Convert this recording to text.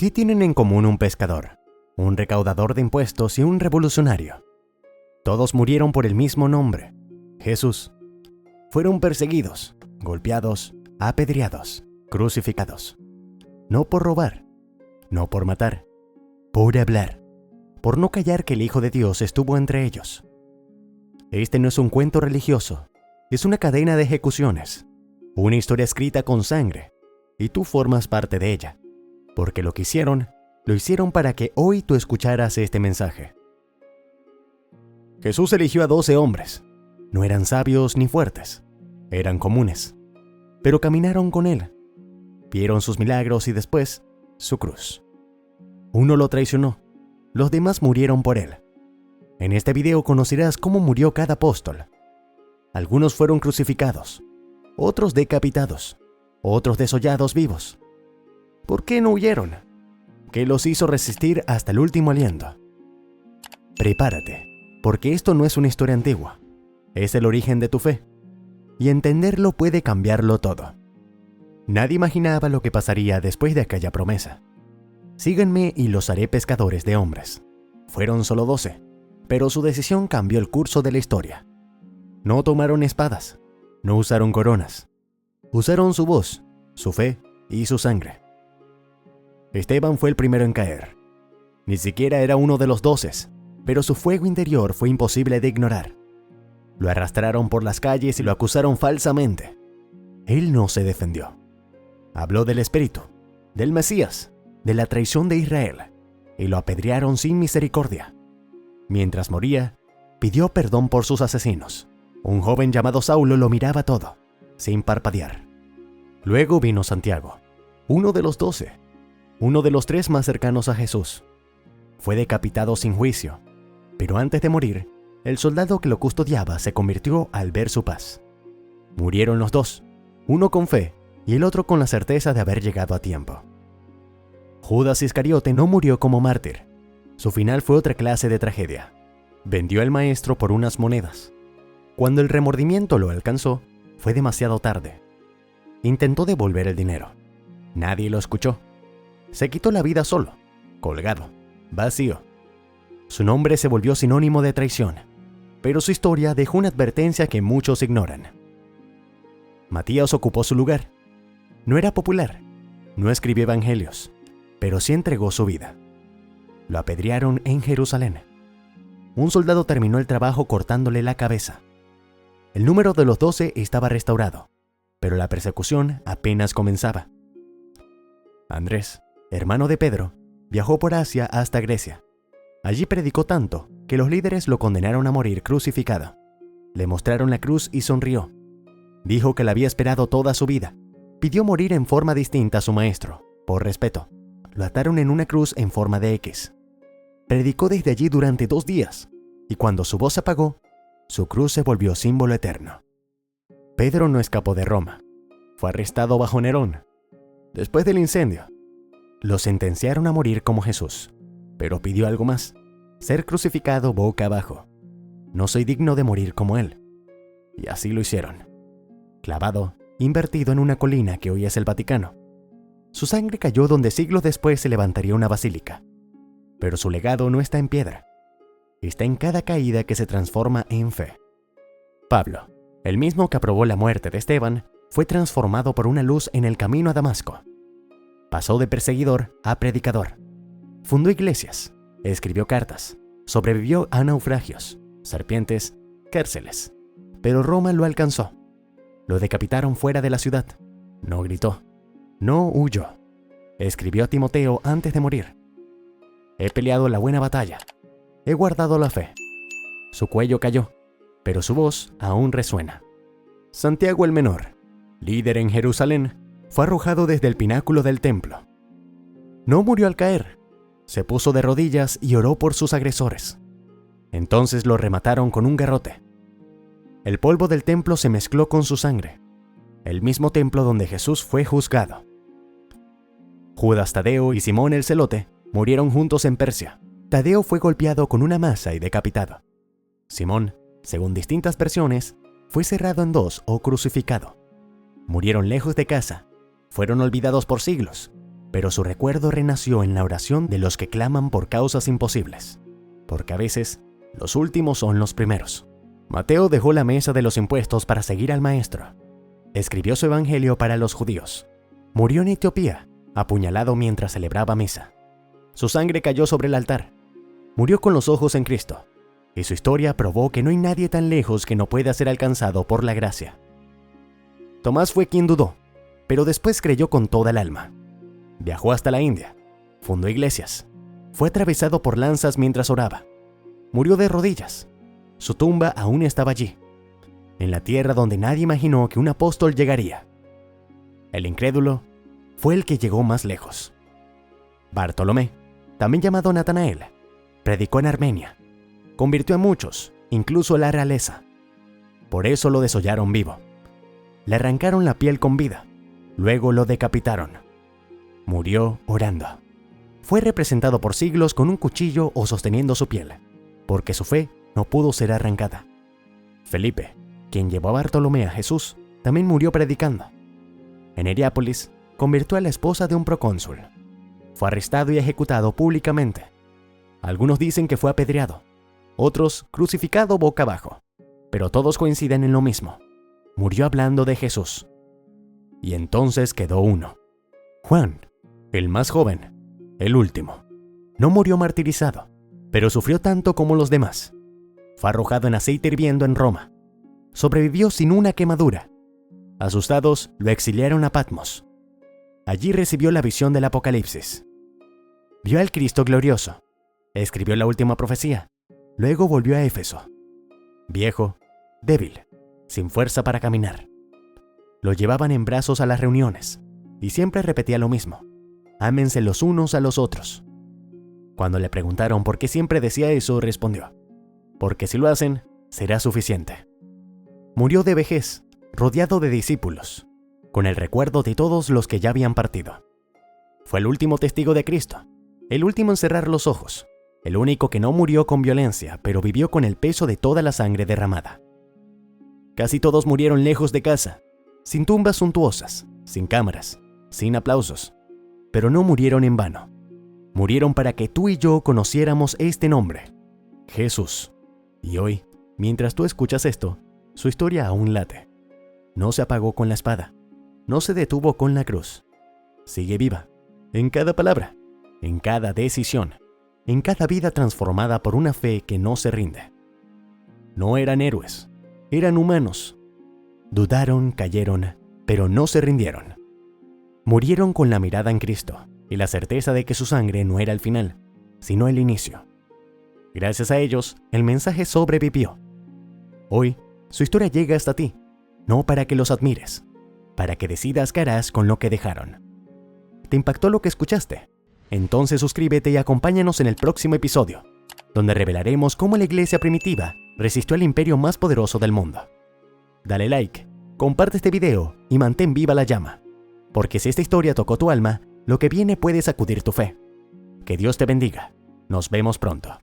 ¿Qué tienen en común un pescador, un recaudador de impuestos y un revolucionario? Todos murieron por el mismo nombre, Jesús. Fueron perseguidos, golpeados, apedreados, crucificados. No por robar, no por matar, por hablar, por no callar que el Hijo de Dios estuvo entre ellos. Este no es un cuento religioso, es una cadena de ejecuciones, una historia escrita con sangre, y tú formas parte de ella, porque lo que hicieron, lo hicieron para que hoy tú escucharas este mensaje. Jesús eligió a 12 hombres. No eran sabios ni fuertes, eran comunes, pero caminaron con él. Vieron sus milagros y después su cruz. Uno lo traicionó, los demás murieron por él. En este video conocerás cómo murió cada apóstol. Algunos fueron crucificados, otros decapitados, otros desollados vivos. ¿Por qué no huyeron? ¿Qué los hizo resistir hasta el último aliento? Prepárate, porque esto no es una historia antigua, es el origen de tu fe, y entenderlo puede cambiarlo todo. Nadie imaginaba lo que pasaría después de aquella promesa. Síganme y los haré pescadores de hombres. Fueron solo 12, pero su decisión cambió el curso de la historia. No tomaron espadas, no usaron coronas. Usaron su voz, su fe y su sangre. Esteban fue el primero en caer. Ni siquiera era uno de los 12, pero su fuego interior fue imposible de ignorar. Lo arrastraron por las calles y lo acusaron falsamente. Él no se defendió. Habló del Espíritu, del Mesías, de la traición de Israel, y lo apedrearon sin misericordia. Mientras moría, pidió perdón por sus asesinos. Un joven llamado Saulo lo miraba todo, sin parpadear. Luego vino Santiago, uno de los 12, uno de los 3 más cercanos a Jesús. Fue decapitado sin juicio, pero antes de morir, el soldado que lo custodiaba se convirtió al ver su paz. Murieron los 2, uno con fe y el otro con la certeza de haber llegado a tiempo. Judas Iscariote no murió como mártir. Su final fue otra clase de tragedia. Vendió al maestro por unas monedas. Cuando el remordimiento lo alcanzó, fue demasiado tarde. Intentó devolver el dinero. Nadie lo escuchó. Se quitó la vida solo, colgado, vacío. Su nombre se volvió sinónimo de traición, pero su historia dejó una advertencia que muchos ignoran. Matías ocupó su lugar. No era popular, no escribió evangelios, pero sí entregó su vida. Lo apedrearon en Jerusalén. Un soldado terminó el trabajo cortándole la cabeza. El número de los 12 estaba restaurado, pero la persecución apenas comenzaba. Andrés, hermano de Pedro, viajó por Asia hasta Grecia. Allí predicó tanto que los líderes lo condenaron a morir crucificado. Le mostraron la cruz y sonrió. Dijo que la había esperado toda su vida. Pidió morir en forma distinta a su maestro, por respeto. Lo ataron en una cruz en forma de X. Predicó desde allí durante 2 días, y cuando su voz se apagó, su cruz se volvió símbolo eterno. Pedro no escapó de Roma. Fue arrestado bajo Nerón. Después del incendio, lo sentenciaron a morir como Jesús, pero pidió algo más: ser crucificado boca abajo. No soy digno de morir como él. Y así lo hicieron. Clavado, invertido en una colina que hoy es el Vaticano. Su sangre cayó donde siglos después se levantaría una basílica. Pero su legado no está en piedra. Está en cada caída que se transforma en fe. Pablo, el mismo que aprobó la muerte de Esteban, fue transformado por una luz en el camino a Damasco. Pasó de perseguidor a predicador. Fundó iglesias, escribió cartas, sobrevivió a naufragios, serpientes, cárceles. Pero Roma lo alcanzó. Lo decapitaron fuera de la ciudad. No gritó. No huyó. Escribió a Timoteo antes de morir: he peleado la buena batalla. He guardado la fe. Su cuello cayó, pero su voz aún resuena. Santiago el Menor, líder en Jerusalén, fue arrojado desde el pináculo del templo. No murió al caer. Se puso de rodillas y oró por sus agresores. Entonces lo remataron con un garrote. El polvo del templo se mezcló con su sangre, el mismo templo donde Jesús fue juzgado. Judas Tadeo y Simón el Celote murieron juntos en Persia. Tadeo fue golpeado con una maza y decapitado. Simón, según distintas versiones, fue cerrado en 2 o crucificado. Murieron lejos de casa, fueron olvidados por siglos, pero su recuerdo renació en la oración de los que claman por causas imposibles, porque a veces los últimos son los primeros. Mateo dejó la mesa de los impuestos para seguir al Maestro. Escribió su evangelio para los judíos. Murió en Etiopía, apuñalado mientras celebraba misa. Su sangre cayó sobre el altar. Murió con los ojos en Cristo, y su historia probó que no hay nadie tan lejos que no pueda ser alcanzado por la gracia. Tomás fue quien dudó, pero después creyó con toda el alma. Viajó hasta la India, fundó iglesias, fue atravesado por lanzas mientras oraba. Murió de rodillas. Su tumba aún estaba allí, en la tierra donde nadie imaginó que un apóstol llegaría. El incrédulo fue el que llegó más lejos. Bartolomé, también llamado Natanael, predicó en Armenia. Convirtió a muchos, incluso a la realeza. Por eso lo desollaron vivo. Le arrancaron la piel con vida, luego lo decapitaron. Murió orando. Fue representado por siglos con un cuchillo o sosteniendo su piel, porque su fe no pudo ser arrancada. Felipe, quien llevó a Bartolomé a Jesús, también murió predicando. En Heriápolis, convirtió a la esposa de un procónsul. Fue arrestado y ejecutado públicamente. Algunos dicen que fue apedreado, otros crucificado boca abajo, pero todos coinciden en lo mismo. Murió hablando de Jesús. Y entonces quedó uno. Juan, el más joven, el último. No murió martirizado, pero sufrió tanto como los demás. Fue arrojado en aceite hirviendo en Roma. Sobrevivió sin una quemadura. Asustados, lo exiliaron a Patmos. Allí recibió la visión del Apocalipsis. Vio al Cristo glorioso. Escribió la última profecía. Luego volvió a Éfeso. Viejo, débil, sin fuerza para caminar. Lo llevaban en brazos a las reuniones y siempre repetía lo mismo: ámense los unos a los otros. Cuando le preguntaron por qué siempre decía eso, respondió: porque si lo hacen, será suficiente. Murió de vejez, rodeado de discípulos, con el recuerdo de todos los que ya habían partido. Fue el último testigo de Cristo, el último en cerrar los ojos, el único que no murió con violencia, pero vivió con el peso de toda la sangre derramada. Casi todos murieron lejos de casa, sin tumbas suntuosas, sin cámaras, sin aplausos, pero no murieron en vano. Murieron para que tú y yo conociéramos este nombre, Jesús. Y hoy, mientras tú escuchas esto, su historia aún late. No se apagó con la espada, no se detuvo con la cruz. Sigue viva, en cada palabra, en cada decisión, en cada vida transformada por una fe que no se rinde. No eran héroes, eran humanos. Dudaron, cayeron, pero no se rindieron. Murieron con la mirada en Cristo y la certeza de que su sangre no era el final, sino el inicio. Gracias a ellos, el mensaje sobrevivió. Hoy, su historia llega hasta ti, no para que los admires, para que decidas qué harás con lo que dejaron. ¿Te impactó lo que escuchaste? Entonces suscríbete y acompáñanos en el próximo episodio, donde revelaremos cómo la iglesia primitiva resistió al imperio más poderoso del mundo. Dale like, comparte este video y mantén viva la llama, porque si esta historia tocó tu alma, lo que viene puede sacudir tu fe. Que Dios te bendiga. Nos vemos pronto.